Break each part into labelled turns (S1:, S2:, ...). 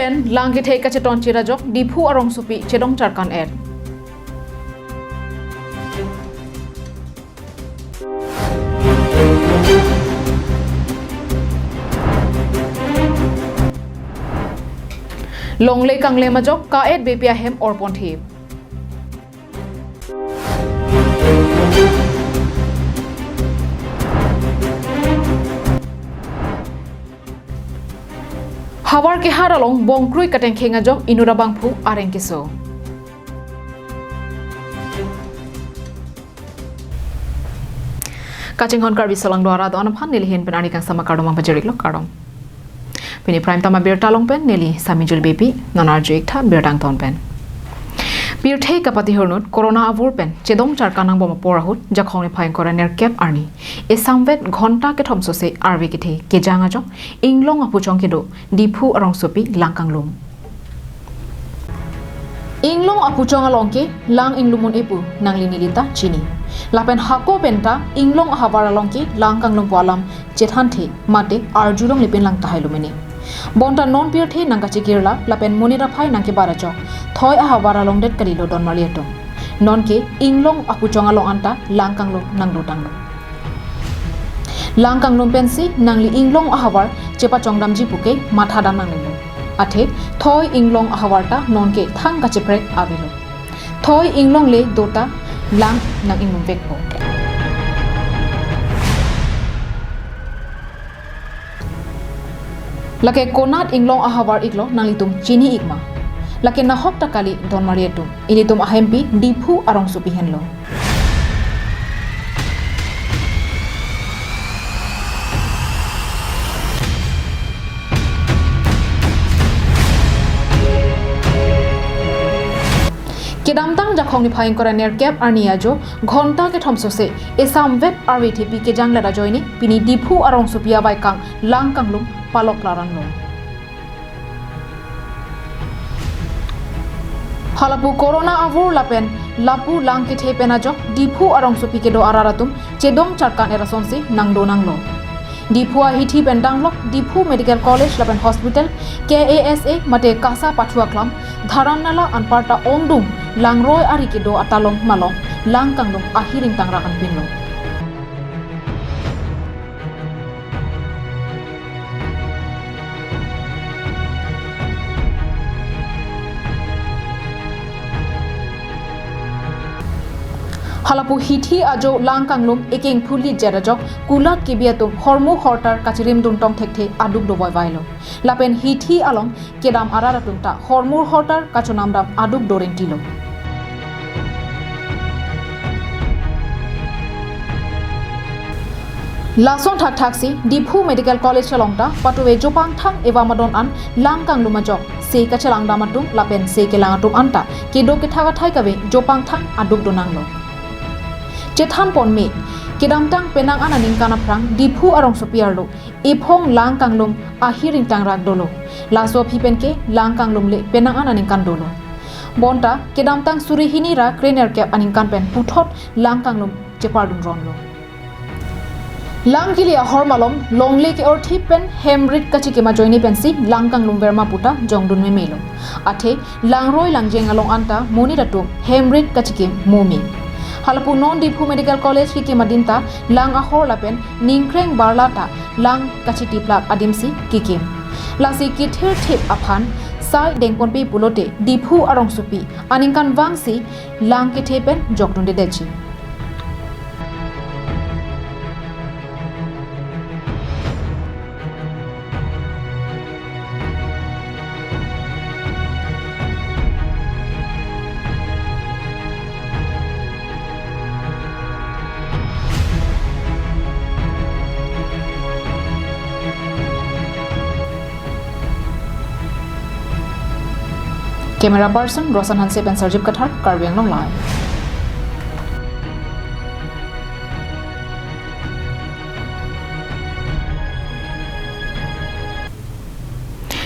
S1: pen langki thei ka cheton chira jok diphu arong supi chedong charkan er longlei kangle ma jok ka et bepia hem orpon thi hawar ke haralong bongkrui kateng khenga jok inura bangphu areng kiso kachinghon karbi salang dwara don phan nili hen penani kang sama kardom bajerik lo kardom pini prime tama bir talong pen nili samijul bepi nonar jek tha bir tang ton pen bir thei kapati hornot corona avur pen chedong char kanang bom porahut jakhong ne phain kora ner cap army e samvet ghonta ke thom so se arve ke the ke janga jok inglong apu chong ke do diphu arong sopi langkang lum inglong apu chong along ke lang inglumon epu nangli nilita chini lapen hako penta inglong habar along ke langkang lum palam chethan the mate arjulong lepen lang tahailumeni bonta non pir the nangka chikirla lapen monira phai nangke baracho thoi a hawara long det kalilo don marieto non ke inglong apu chonga long anta langkang lo nangdo tanglo langkang lom pensi nangli inglong a hawar chepa chongdam ji puke matha dam nanglo athe thoi inglong a hawarta non ke thang ka cheprek avelo thoi inglong le dota lang nang inglong vekpo lake konat inglong ahawar iglo nanglitum chini igma lake nahok takali don marietu initum ahempi diphu arong supi henlo kedamtang jakhong ni phain kora ner cap arnia jo ghonta ke thomso se esam web rvtp ke jangla da joini pini diphu arong supia bai kang lang kanglum palok larang lo halapu corona avur lapen lapu lang ke the pena jok diphu arong supi ke do araratum chedong charkan erason se nangdo nanglo diphu a hithi pendang lok diphu medical college lapen hospital KASA mate kasa pathua klam dharanala anparta ongdum langroi ari ke do atalong malong lang kanglum ahiring tangrakan pinlo halapu hithi ajo langkanglum ekeng phuli jerajok kulat kibiatum hormu hortar kachirim dum tong thekte aduk do boy vailo lapen hithi along kedam araratum ta hormur hortar kachonam dam aduk dorentilo lason thak thaksi diphu medical college chalongta patuwe jopang thang ewa madon an langkanglum ajok se kachalang damatum lapen se kelangatum anta kedo ke thaga thai kabe jopang thang aduk donanglo chethan ponme kedamtang penang ananing kana prang diphu arong sopiarlo ephong lang kanglum ahiring tangrak dolo laso phipenke lang kanglum le penang ananing kandolo bonta kedamtang surihini ra krener cap aning kan pen puthot lang kanglum chepardun ronlo lang kilia hormalom longle ke orthi pen hemrit kachike ma joini pensi lang kanglum verma puta jongdun me melo athe langroi langjeng along anta moniratu hemrit kachike momi halapu non diphu medical college ki madinta lang ahor lapen ningkreng barlata lang kachiti plak adimsi kikim lasi kithir thip aphan sai dengpon pe pulote diphu arong supi aningkan wangsi lang ke thepen jokdunde dechi Camera person Rosan Hansep and Sarjib Kathar, Karbi Anglong Live.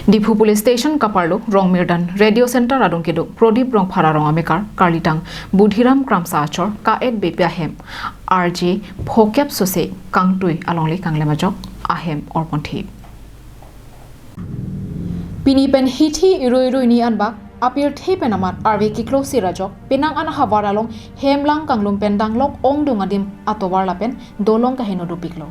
S1: Diphu Police Station Kaparlo, Rong Mirdan, Radio Center Adon Kedo, Prodip Rong Phara Rong Amekar, Karlitang, Budhiram Kramsa Achor, Kaed Bepia Hem, RJ, Phokep Sose, Kangtui, Alongli Kanglemajok, Ahem or Ponthi. Pini pen hithi iroi ni anbak apir the pen amat arve ki close rajok penang an hawara long hemlang kanglum pen danglok ong dungadim atowar lapen dolong ka heno dupiklo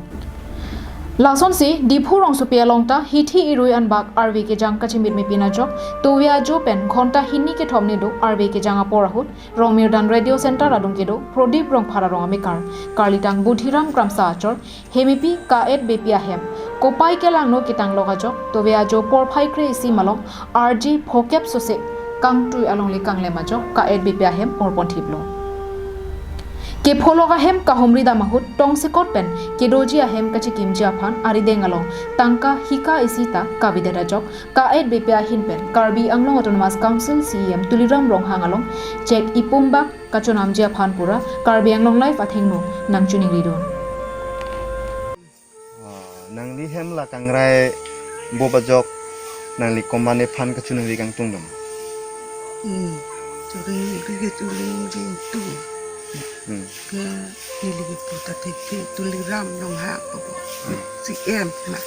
S1: Lason si diphu rong supia longta hithi iroi anbak arve ke jang kachimit me pina jok towia jo pen khonta hinni ke thomne do arve ke janga porahut romir dan radio center adung ke do prodip rong phara rong amikar karlitang budhiram kramsa achor hemipi ka et bepia hem kopai ke lang no kitang loga jok towia jo por phai kre isi malong rg phokep sose kangtui along le kangle ma jok ka et bepia hem orpon thiplo ke phologa hem ka homri da mahut tong se kot pen ke doji hem ka chikim ja phan ari dengalong tangka hika isita ka videra jok ka et bepia hin pen karbi anglong autonomous council cm tuliram rong hangalong check ipumba ka chonam ja phan pura karbi anglong life athengno nangchuni ridon
S2: nangli hem la kangrai bobajok nangli komane phan ka chunung ri kang tungdom
S3: ke nili puta te tuliram long ha bobo si em ma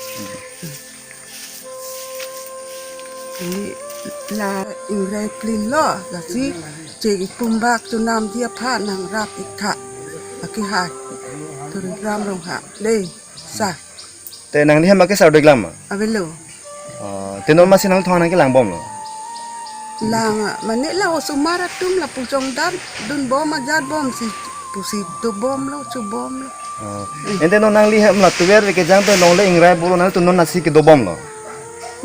S3: ni la ure plin lo la si je pumbak tu nam dia pha nang rap ikha aki ha tuliram long ha le sa
S2: te nangli hem ka saudek lam
S3: avelo
S2: te non masin nang thona ke lang bom lo
S3: lang mane la osumara tum la pujong dan dun bom ajat bom si pusi do bom lo chu bom lo
S2: ente non nangli hem la tuwer ke jang te nong le ingrai bolo na tu non nasi ke do bom lo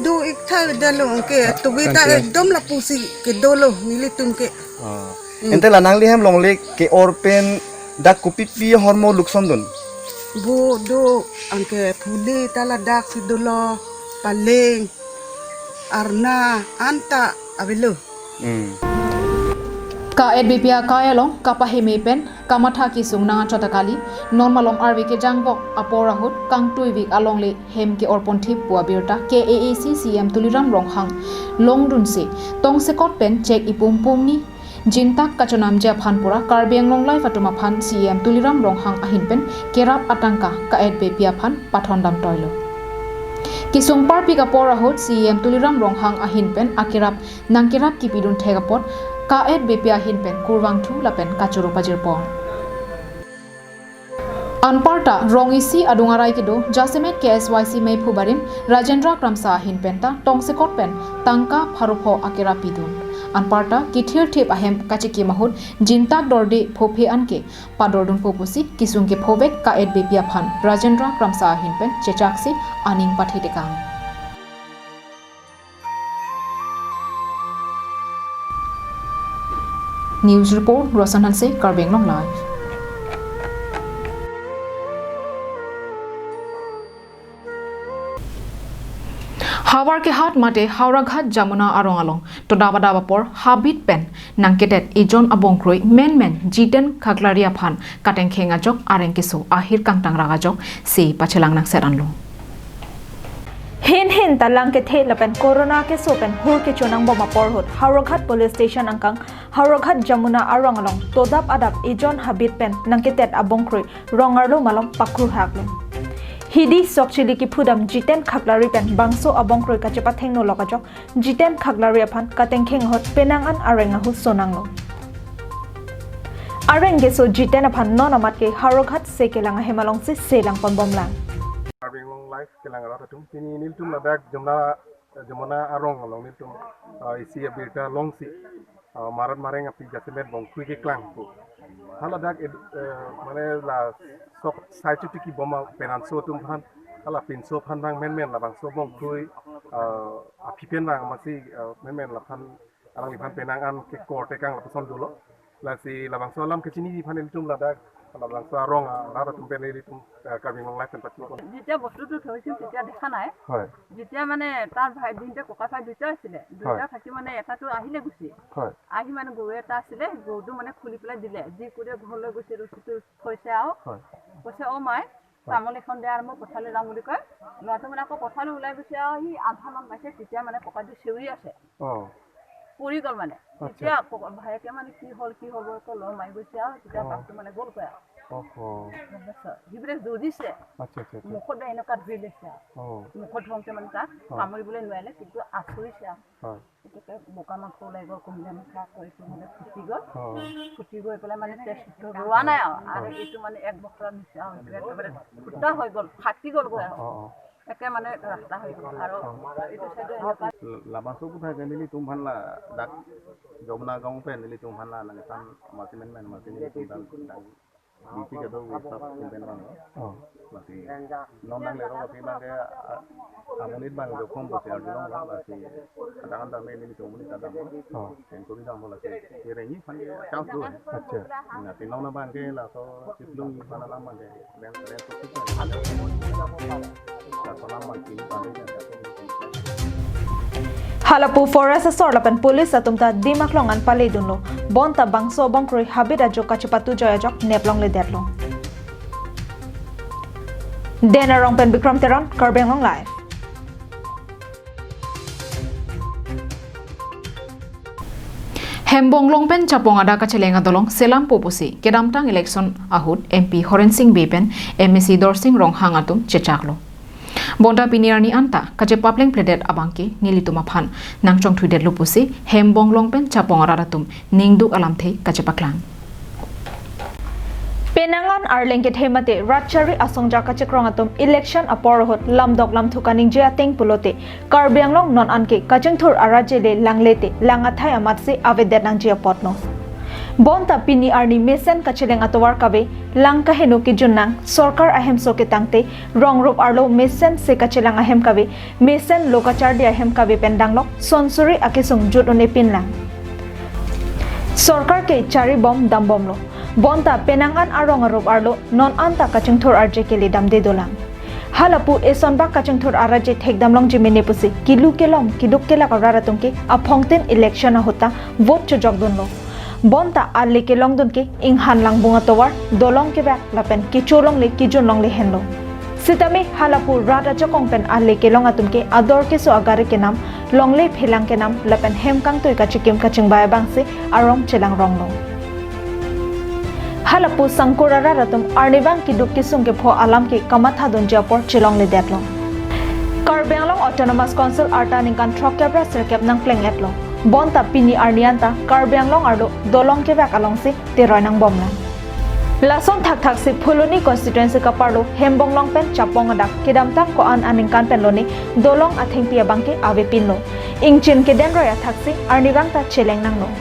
S3: do ik tha da lo ke tu bi ta dom la pusi ke do lo nili tum ke
S2: ente la nangli hem long le ke orpen dak kupi pi hormo lukson dun
S3: bo do anke phule tala dak si do lo paleng arna anta avelo
S1: ka edbpia kayalong kapaheme pen kamatha ki sungna chotakali normalom rv ke jangbok aporahut kangtuivik alongle hem ke orponthi puabirta KAAC CM tuliram ronghang longdun se tongsekot pen check ipum pumni jintak kachonam ja phanpura karbiang longlai fatuma phan CM tuliram ronghang ahin pen kerap atangka ka edbpia phan pathondam toilo Kisung parpi ka porahut CM tuliram ronghang ahin pen akirap nangkirap kipidun thegapot ka et bepia hin pen kurwang thu la pen kachuru pajir po Anparta rongisi adungarai kido Jasimet KSYC mei phubarin Rajendra Kramsa hin penta tongsekot pen tangka pharupho akira pidun Anparta kithir thep ahem kachiki mahut jintak dorde phophe anke padordun popusi kisungke phobek ka et bepia phan Rajendra Kramsa hin pen chechaksi aning pathitekang News report Rosan Hanse Karbeng Long Live Hawar ke hat mate Hauraghat Jamuna Arongalong to dabada bapor habit pen nangketet ijon abongkroi men jiten khaklaria phan kateng khenga jok arengkeso ahir kangtang raga jok se pachelang nang seranlo
S4: Hin talang ke the lapen corona ke sopen hur ke chonang boma porhut Hauraghat police station angkang Hauraghat Jamuna Arongalong todap adap ijon habit pen nangketet abongkroi rongarlo malom pakur haklo Hidi sokchili ki phudam jiten khaklari pen bangso abongkroi kachepa thengno lokajok jiten khaklari aphan kateng kheng hot penangan arenga hu sonanglo arenge so jiten aphan non amat ke Hauraghat se kelanga hemalong se selang ponbomlang
S5: Karbeng life kelang rata tum kini niltum ladak jamuna arong along niltum isi abirta long si marat mareng api jasimet bong kui ke klang tu haladak mane la sok saitu tiki boma penanso tum phan hala pinso phan bang men la bang so bong kui api pen bang masi men la phan alang phan penang an ke korte kang la pason dulu la si la bang so lam ke chini di phan niltum ladak Alang sarong rata tum pen niltum Karbeng life pen pati
S6: যেতিয়া বস্তুটো থৈছিল তেতিয়া দেখা নাই যেতিয়া মানে তাৰ ভাই দিনতে ককা ভাই দুটা আছিলে দুটা থাকি মানে এটাটো আহিলে গুছি আহি মানে গৰু এটা আছিলে গৰুটো মানে খুলি পেলাই দিলে যি কৰি ঘৰলৈ গৈছে ৰচিটো থৈছে আৰু কৈছে অ মাই তামোল এখন দে আৰু মই পথাৰলৈ যাম বুলি কয় ল'ৰাটো মানে আকৌ পথাৰলৈ ওলাই গৈছে আৰু সি আধা মান পাইছে তেতিয়া মানে ককাটো চিঞৰি আছে পৰি গ'ল মানে তেতিয়া ভাইকে মানে কি হ'ল আকৌ ল মাৰি গৈছে আৰু তেতিয়া বাঘটো মানে গ'ল কয়
S5: Oh.
S6: Hibre jodise
S5: Acha acha.
S6: মুখত এনেকুৱা ধৰি লৈছে
S5: Oh.
S6: মুখত ধৰোঁতে মানে তাক কামুৰিবলৈ নোৱাৰিলে কিন্তু আচৰিছে
S5: হয়
S6: গতিকে বোকা মাংস ওলাই গ'ল কমিলা মিঠা কৰিটো মানে ফুটি গ'ল ফুটি গৈ পেলাই মানে তেজটো ৰোৱা নাই আৰু এইটো মানে এক বছৰৰ নিচিনা হৈছিলে একেবাৰে ফুটা হৈ গ'ল ফাটি গ'ল গৈ একে মানে ৰাস্তা হৈ গ'ল আৰু এইটো চাইডে এনেকুৱা
S7: Laban so bukan kan ini tumhan lah dak jomna gaung pen ini tumhan lah nang san masih men masih ini tumhan dan di tiga tu staf tumpen bang masih non nang lero masih bang ke amunit bang do kom bos yang dulu masih kadang-kadang men ini tumhan ini kadang yang tu tidak boleh kira ini pan jauh tu
S5: Acha.
S7: nanti non bang ke lah so ciplung mana lama ke dan saya tu tu tak lama kini pandai kan
S4: Halapu Forest Sorlapan Police atumta Dimaklongan Paledunlo Bonta Bangso Bangkroi Habit Ajo Kachipatu Joyajok Neplong Le Deadlong Denarong Pen Bikram Teron Karbengong Live
S1: Hembong longpen chapong ada kacelenga dolong selam popusi kedamtang election ahut MP Horen Singh Bepen MSC Dorsing Rong Hangatum chechaklo Bonda Piniarni anta kaje papleng pledet abangki nilituma phan nangchong thuidet lupusi hembong longpen chapong araratum ningduk alamthei kaje paklang
S4: Penangan Arlengket Hemate Ratchari Asongja Kachekrongatum election aporohot lamdok lamthukaning jeateng pulote Karbianglong non anke kachengthur arajele langlete langathai amatse avedet nang jeapotno Bonta Pini Arni Mesen Kacheleng atowar kabe langka henu ki junnang sarkar ahem soke tangte rongrop arlo Mesen se kachelang ahem kabe Mesen lokachar di ahem kabe pendanglok sonsuri akesung judone pinlang Sarkar ke chari bom dambomlo Bonta Penangan arong arop arlo non anta kachengthur arje kele damde dolang Halapu esonba kachengthur araje thekdamlong jimene pusi kilu kelom kiduk kela kararatungke aphongten election hota vote chojok donlo Bonta alli ke longdun ke inghan lang bunga towar dolong ke bak lapen ki cholong le ki jonlong le henlo sitame halapu rada jokong pen alli ke long atum ke ador ke so agare ke nam longle phelang ke nam lapen hemkang toi ka chikim kaching bai bangse arong chelang ronglo halapu sangkurara ratum arnibang ki duk ki sungke pho alam ke kamatha don japor chelong le detlong Karbianglong Autonomous Council arta ningkan trokebra serkep nang pleng etlo Bonta Pini Arnianta Karbianglong ardo dolong ke bak alongsi teroy nang bomla Lason thak thak si Phuloni constituency kaparlo hembonglong pen chapong adak kedamtang ko an aningkan penloni dolong atheng pia bangke ave pinlo ingchin ke den roya thaksi arnibang ta cheleng nangno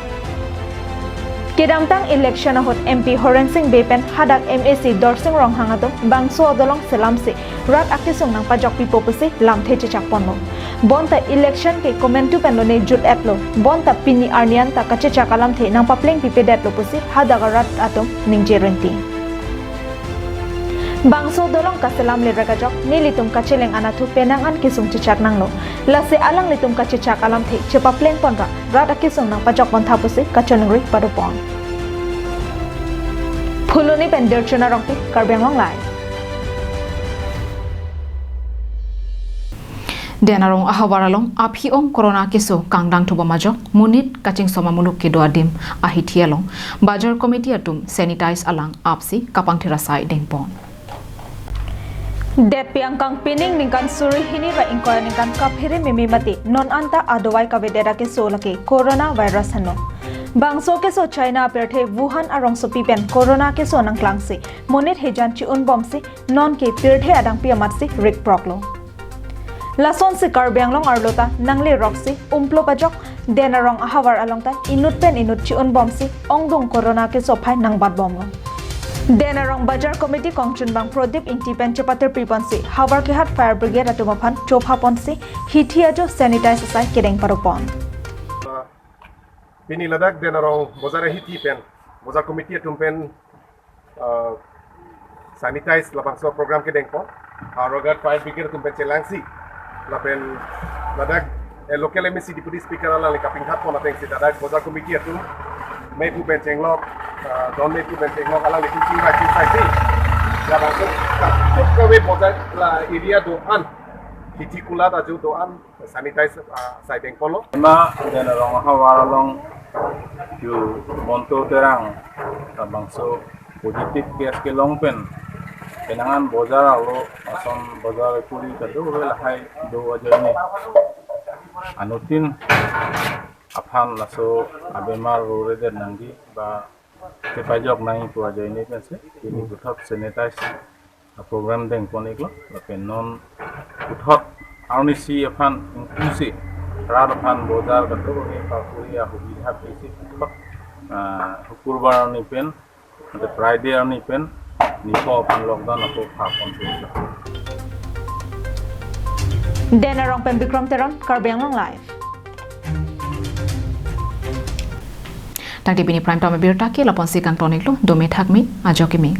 S4: Kedamtang election ahot MP Horen Singh Bepen hadak MSC Dorsing Rong Hangatum bangso odolong selamse rat akisung nang pajok pipo pusi lamthe chechakponno Bonta election ke komentu penlone jut etlo Bonta Pini Arnianta kachechakalam the nang papleng pipedet lo pusi hadaga rat atum ningjerenti Bangso dolong kaselam le rakajok nilitum kacheleng anathu penangan kisung chechak nanglo lase alang litum kachechak alam the chepapleng ponra rat akisung nang pajok pon thapusi kachonngri padupon Phuloni penderchuna rongpi Karbianglong Live
S1: Denarong ahawaralong aphiong corona keso kangdang thuba majok munit kaching soma muluk ke doadim ahithialong bajar committee atum sanitize alang apsi kapangthira sai dengpon
S4: Det piangkang pining ningkan suri hini ra ingkoy ningkan kaphire mimi mati non anta adowai kavedera ke solake corona virus hano Bangso ke so China perthe Wuhan arong so pipen corona ke so nang klangsi monit hejan chi un bomsi non ke perthe adang piamatsi rik proklo Lason si Karbianglong arlota nangle roxi umplo pajok denarong ahawar alongta inut pen inut chi un bomsi ongdong corona ke so phai nang bat bomlo Denarong Bajar Committee Kongchun Bang Prodip Intipen Chapater Priponsi Hawar Kihat Fire Brigade Atumaphan Chopha Ponsi Hithiajo Sanitize Sai Kedeng Parupon
S5: Pini ladak denarong bozara hiti pen bozar committee tumpen sanitize labangso program ke dengpo harogat fire brigade tumpen celangsi lapen ladak local MSC deputy speaker ala le kaping hat pon ateng si dadak bozar committee atum may tu pen cenglok don may tu pen cenglok ala le kucing ba sai si labangso kut kawe bozar la area do an hiti kulat aju do an sanitize sai dengpo lo
S7: ma dan orang hawaralong ju monto terang bangso
S8: positif case ke long pen kenangan bozar alo ason bozar puri kado lahai do aja ini anutin aphan laso abemar rore der nanggi ba tepajok nai tu aja ini pense ini buthot sanitize program deng koniklo lapen non buthot arnisi aphan inclusive rad aphan bozar kado ini pakuri ahubi hapisi buthot hukurbar ni pen the Friday ni pen ni ko aphan lockdown ako phapon tu
S4: Denarong pen Bikram Teron Karbeng Long Live.
S1: Tang di bini prime time birta ke lapon sikang tonik lo dome thakmi ajokimi.